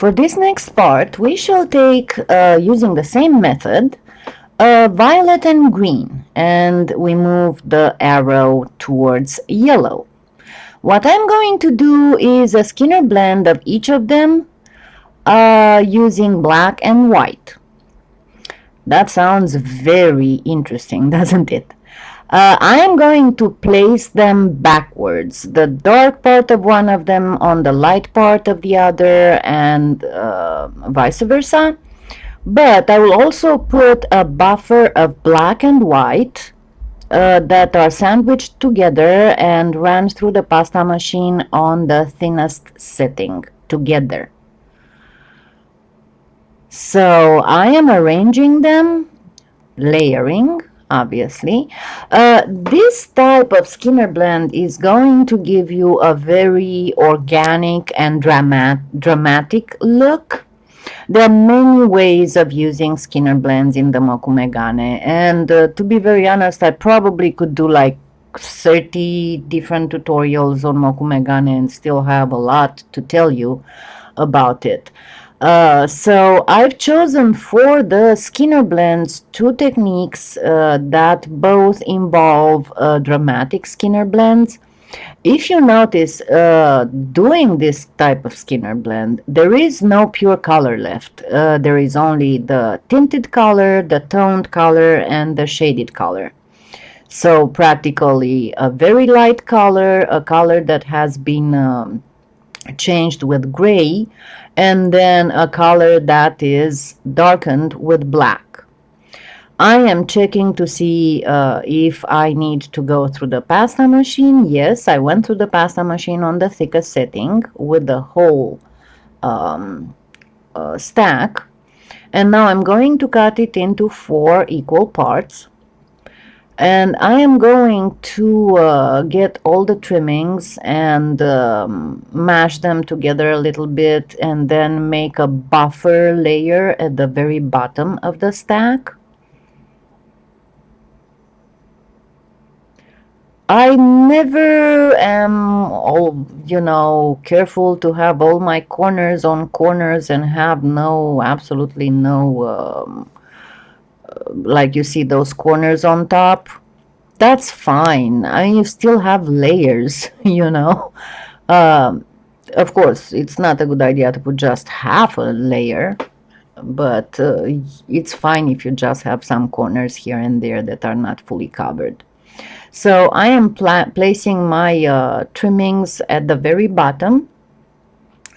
For this next part, we shall take, using the same method, violet and green, and we move the arrow towards yellow. What I'm going to do is a Skinner blend of each of them using black and white. That sounds very interesting, doesn't it? I am going to place them backwards, the dark part of one of them on the light part of the other, and vice versa. But I will also put a buffer of black and white that are sandwiched together and ran through the pasta machine on the thinnest setting together. So I am arranging them, layering, obviously. This type of Skinner blend is going to give you a very organic and dramatic look. There are many ways of using Skinner blends in the Mokume gane, and to be very honest, I probably could do like 30 different tutorials on Mokume gane and still have a lot to tell you about it. So I've chosen for the Skinner blends two techniques that both involve dramatic Skinner blends. If you notice, doing this type of Skinner blend, there is no pure color left. There is only the tinted color, the toned color, and the shaded color. So practically a very light color, a color that has been changed with gray, and then a color that is darkened with black. I am checking to see if I need to go through the pasta machine. Yes, I went through the pasta machine on the thickest setting with the whole stack. And now I'm going to cut it into 4 equal parts. And I am going to get all the trimmings and mash them together a little bit and then make a buffer layer at the very bottom of the stack. I never am careful to have all my corners on corners and have absolutely no like you see those corners on top. That's fine. I mean, you still have layers, Of course, it's not a good idea to put just half a layer, but it's fine if you just have some corners here and there that are not fully covered. So I am placing my trimmings at the very bottom,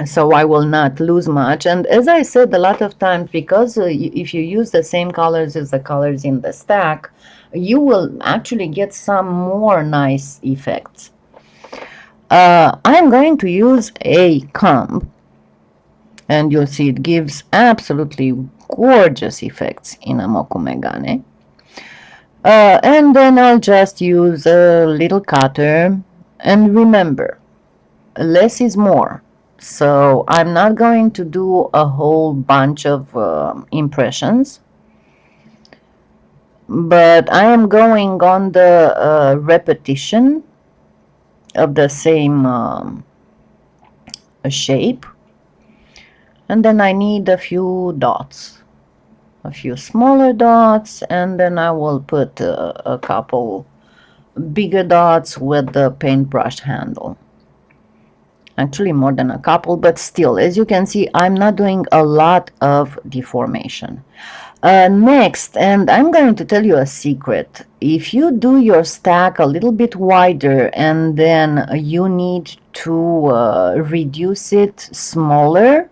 so I will not lose much. And as I said a lot of times, because if you use the same colors as the colors in the stack, you will actually get some more nice effects. I'm going to use a comb, and you'll see it gives absolutely gorgeous effects in a Mokume gane. And then I'll just use a little cutter, and remember, less is more. So I'm not going to do a whole bunch of impressions, but I am going on the repetition of the same shape, and then I need a few dots, a few smaller dots, and then I will put a couple bigger dots with the paintbrush handle. Actually more than a couple, but still, as you can see, I'm not doing a lot of deformation. Next, and I'm going to tell you a secret. If you do your stack a little bit wider and then you need to reduce it smaller,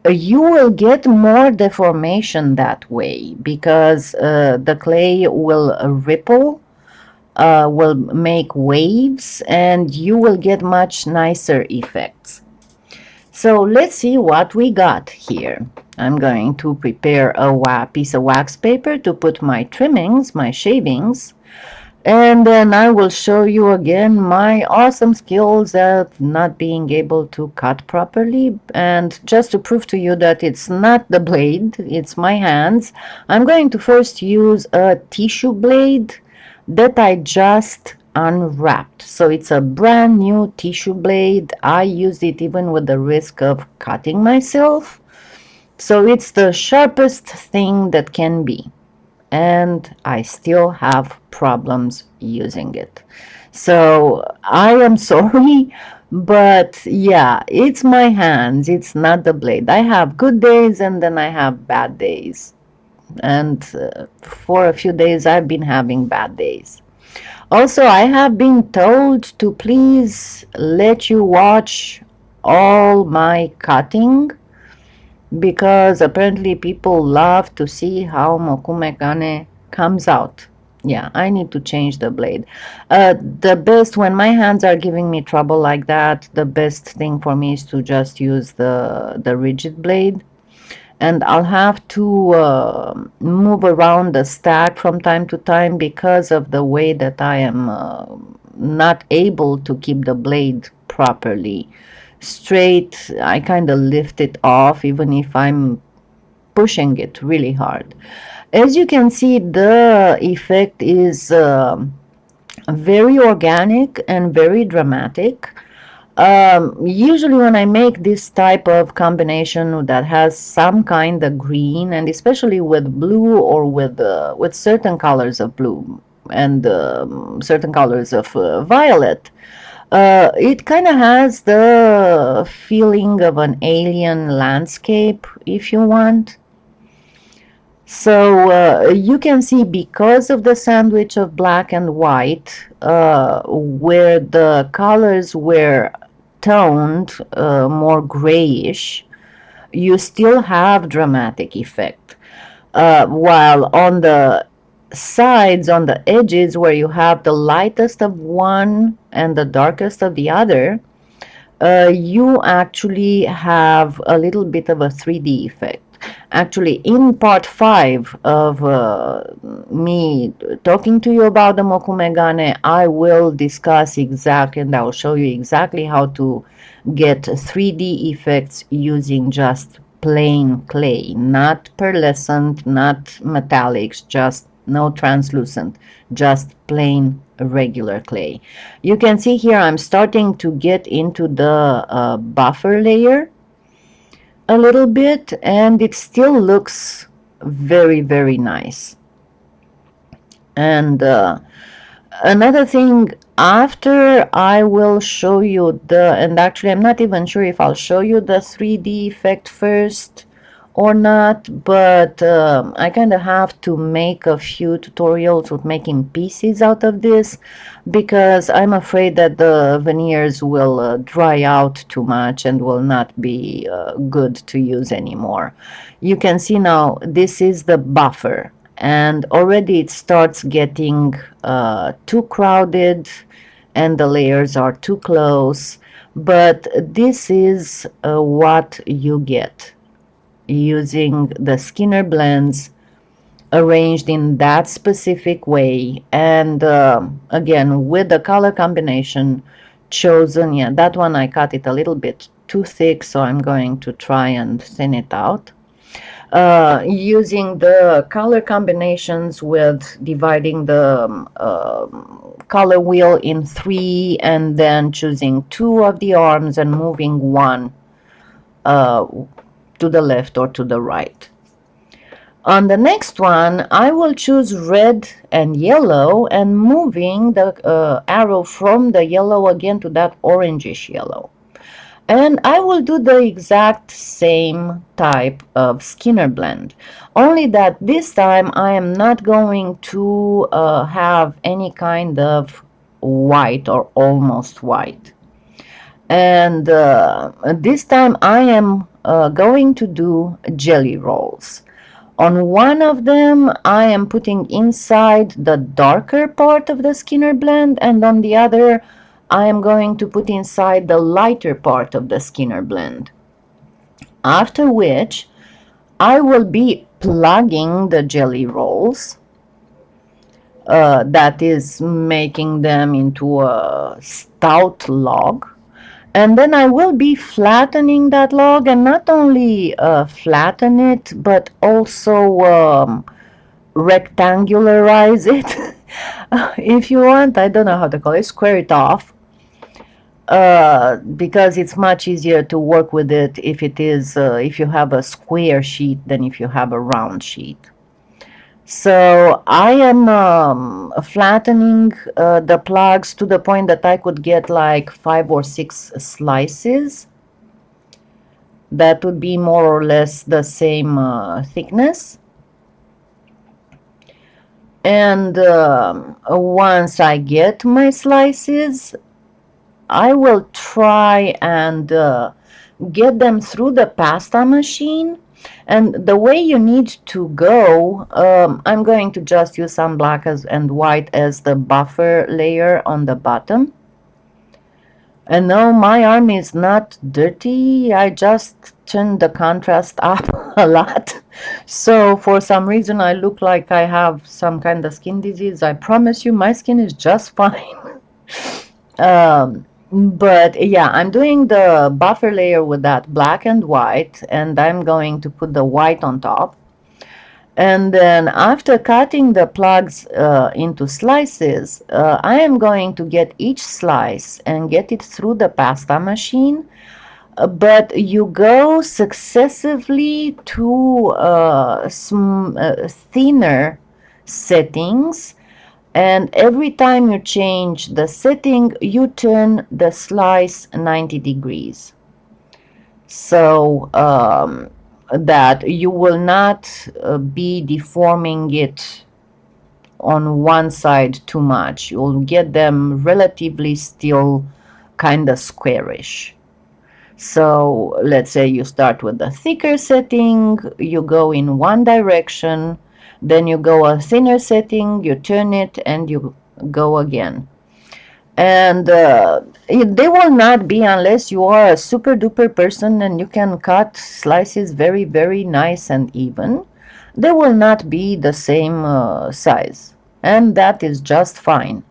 you will get more deformation that way, because the clay will ripple, will make waves, and you will get much nicer effects. So let's see what we got here. I'm going to prepare a piece of wax paper to put my trimmings, my shavings, and then I will show you again my awesome skills at not being able to cut properly. And just to prove to you that it's not the blade, it's my hands, I'm going to first use a tissue blade that I just unwrapped. So it's a brand new tissue blade. I used it even with the risk of cutting myself. So it's the sharpest thing that can be. And I still have problems using it. So I am sorry, but yeah, it's my hands, it's not the blade. I have good days and then I have bad days. And for a few days, I've been having bad days. Also, I have been told to please let you watch all my cutting because apparently people love to see how Mokume gane comes out. Yeah, I need to change the blade. The best, when my hands are giving me trouble like that, the best thing for me is to just use the rigid blade, and I'll have to move around the stack from time to time because of the way that I am not able to keep the blade properly straight. I kind of lift it off even if I'm pushing it really hard. As you can see, the effect is very organic and very dramatic. Usually when I make this type of combination that has some kind of green, and especially with blue or with certain colors of blue and certain colors of violet, it kind of has the feeling of an alien landscape, if you want. So you can see because of the sandwich of black and white, where the colors were toned more grayish, you still have dramatic effect. While on the sides, on the edges, where you have the lightest of one and the darkest of the other, you actually have a little bit of a 3D effect. Actually, in part 5 of me talking to you about the Mokume gane, I will discuss exactly, and I will show you exactly how to get 3D effects using just plain clay, not pearlescent, not metallics, just no translucent, just plain regular clay. You can see here I'm starting to get into the buffer layer a little bit, and it still looks very, very nice. And another thing, after I will show you and actually I'm not even sure if I'll show you the 3D effect first or not, but I kind of have to make a few tutorials with making pieces out of this because I'm afraid that the veneers will dry out too much and will not be good to use anymore. You can see now this is the buffer, and already it starts getting too crowded and the layers are too close, but this is what you get using the Skinner blends arranged in that specific way, and again with the color combination chosen. Yeah, that one I cut it a little bit too thick, so I'm going to try and thin it out. Using the color combinations with dividing the color wheel in 3 and then choosing 2 of the arms and moving one to the left or to the right. On the next one, I will choose red and yellow and moving the arrow from the yellow again to that orangish yellow. And I will do the exact same type of Skinner blend, only that this time I am not going to have any kind of white or almost white. And this time I am going to do jelly rolls. On one of them, I am putting inside the darker part of the Skinner blend, and on the other, I am going to put inside the lighter part of the Skinner blend. After which, I will be plugging the jelly rolls. That is making them into a stout log. And then I will be flattening that log, and not only flatten it, but also rectangularize it. If you want, I don't know how to call it, square it off, because it's much easier to work with it if it is if you have a square sheet than if you have a round sheet. So I am flattening the plugs to the point that I could get like 5 or 6 slices. That would be more or less the same thickness. And once I get my slices, I will try and get them through the pasta machine. And the way you need to go, I'm going to just use some black and white as the buffer layer on the bottom. And no, my arm is not dirty. I just turned the contrast up a lot. So for some reason I look like I have some kind of skin disease. I promise you my skin is just fine. But yeah, I'm doing the buffer layer with that black and white, and I'm going to put the white on top. And then after cutting the plugs into slices, I am going to get each slice and get it through the pasta machine. But you go successively to thinner settings, and every time you change the setting, you turn the slice 90 degrees. So that you will not be deforming it on one side too much. You'll get them relatively still kind of squarish. So let's say you start with the thicker setting, you go in one direction, then you go a thinner setting, you turn it, and you go again. And they will not be, unless you are a super duper person and you can cut slices very, very nice and even, they will not be the same size. And that is just fine.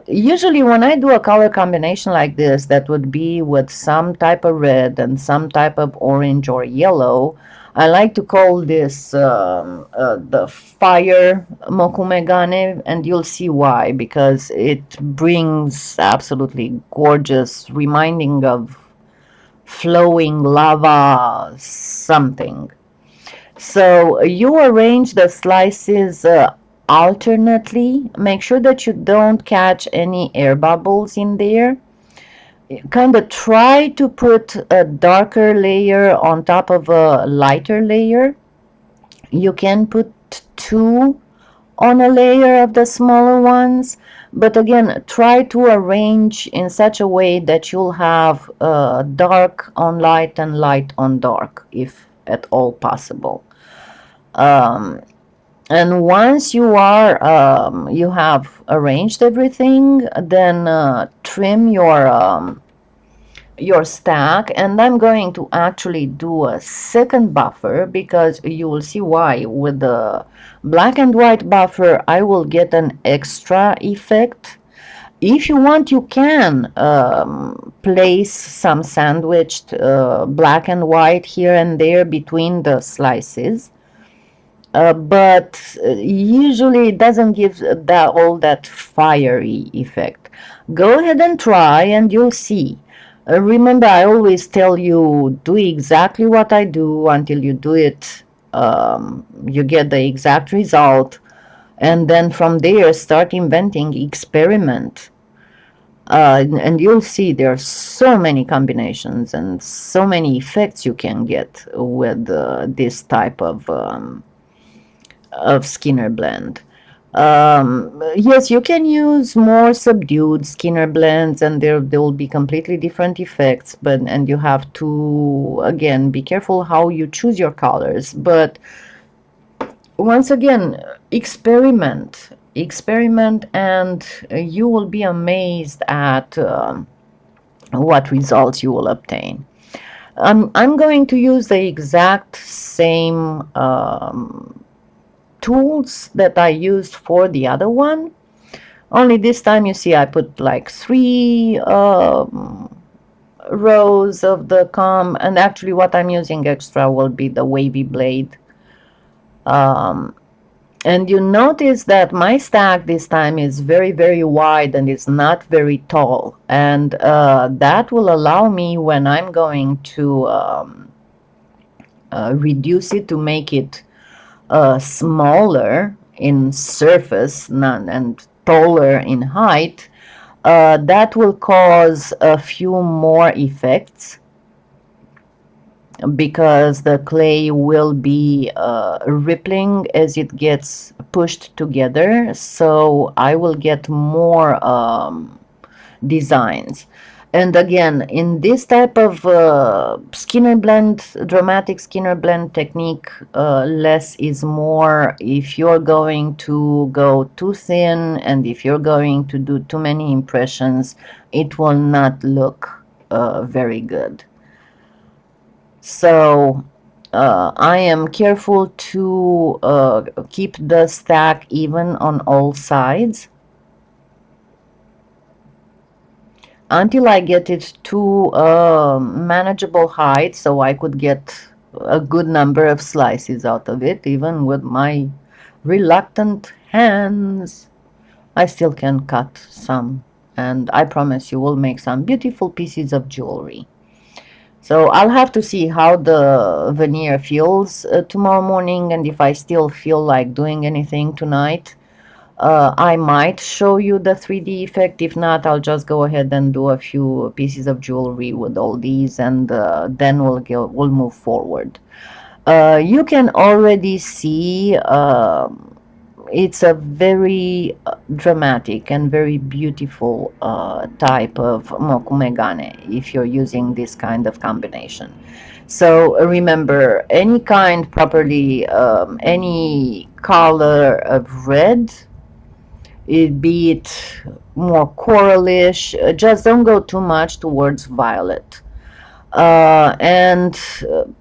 Usually when I do a color combination like this, that would be with some type of red and some type of orange or yellow, I like to call this the fire Mokume gane, and you'll see why, because it brings absolutely gorgeous, reminding of flowing lava something. So you arrange the slices alternately. Make sure that you don't catch any air bubbles in there. Kind of try to put a darker layer on top of a lighter layer. You can put 2 on a layer of the smaller ones, but again, try to arrange in such a way that you'll have dark on light and light on dark, if at all possible. Um, and once you have arranged everything, then trim your stack. And I'm going to actually do a second buffer, because you will see why. With the black and white buffer, I will get an extra effect. If you want, you can place some sandwiched black and white here and there between the slices. But usually it doesn't give all that fiery effect. Go ahead and try and you'll see. Remember, I always tell you, do exactly what I do until you do it. You get the exact result, and then from there start inventing, experiment. And you'll see there are so many combinations and so many effects you can get with this type of Skinner blend. Yes, you can use more subdued Skinner blends, and there will be completely different effects. And you have to, again, be careful how you choose your colors. But once again, experiment, and you will be amazed at what results you will obtain. I'm going to use the exact same tools that I used for the other one. Only this time, you see, I put like 3 rows of the comb, and actually what I'm using extra will be the wavy blade. And you notice that my stack this time is very, very wide and it's not very tall. And that will allow me, when I'm going to reduce it to make it smaller in surface and taller in height, that will cause a few more effects because the clay will be rippling as it gets pushed together. So I will get more designs. And again, in this type of Skinner blend, dramatic Skinner blend technique, less is more. If you're going to go too thin and if you're going to do too many impressions, it will not look very good. So I am careful to keep the stack even on all sides until I get it to a manageable height so I could get a good number of slices out of it. Even with my reluctant hands, I still can cut some, and I promise you will make some beautiful pieces of jewelry. So I'll have to see how the veneer feels tomorrow morning, and if I still feel like doing anything tonight, I might show you the 3D effect. If not, I'll just go ahead and do a few pieces of jewelry with all these, and then we'll move forward. You can already see it's a very dramatic and very beautiful type of Mokume gane if you're using this kind of combination. So remember, any kind properly, any color of red, be it more coralish, just don't go too much towards violet. And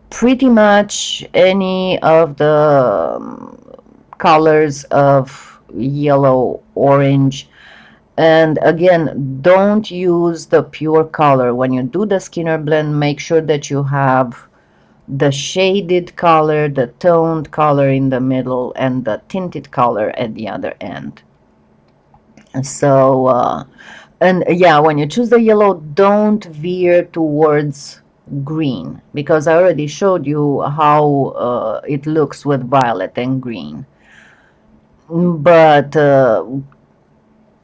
pretty much any of the colors of yellow, orange. And again, don't use the pure color. When you do the Skinner blend, make sure that you have the shaded color, the toned color in the middle, and the tinted color at the other end. So, and yeah, when you choose the yellow, don't veer towards green, because I already showed you how it looks with violet and green. But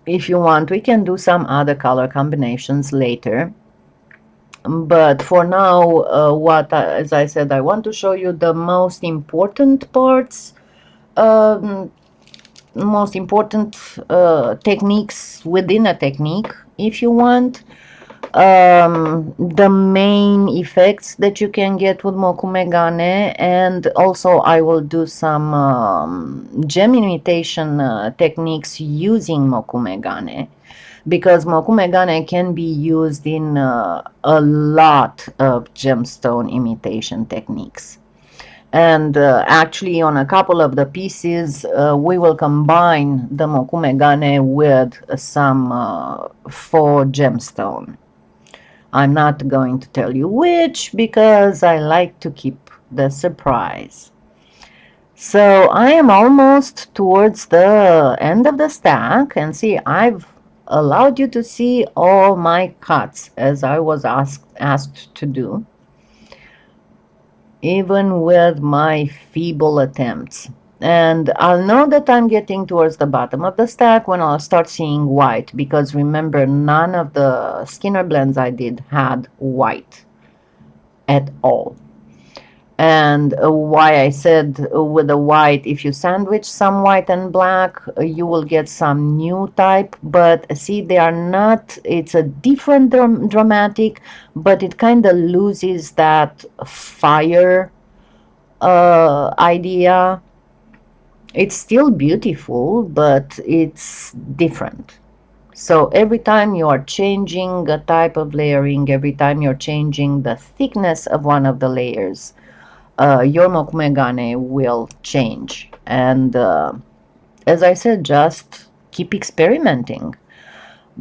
if you want, we can do some other color combinations later. But for now, as I said, I want to show you the most important parts, most important techniques within a technique, if you want. The main effects that you can get with Mokume gane, and also I will do some gem imitation techniques using Mokume gane, because Mokume gane can be used in a lot of gemstone imitation techniques. And actually, on a couple of the pieces, we will combine the Mokume gane with some faux gemstone. I'm not going to tell you which, because I like to keep the surprise. So I am almost towards the end of the stack, and see, I've allowed you to see all my cuts as I was asked to do, even with my feeble attempts. And I'll know that I'm getting towards the bottom of the stack when I'll start seeing white, because remember, none of the Skinner blends I did had white at all. And why I said with the white, if you sandwich some white and black, you will get some new type. But see, they are not, it's a different dramatic, but it kind of loses that fire idea. It's still beautiful, but it's different. So every time you are changing a type of layering, every time you're changing the thickness of one of the layers, your Mokume gane will change. And as I said, just keep experimenting.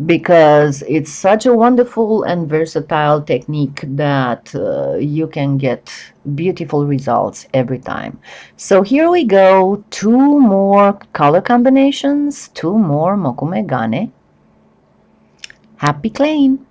because it's such a wonderful and versatile technique that you can get beautiful results every time. So here we go, two more color combinations, two more Mokume gane. Happy claying!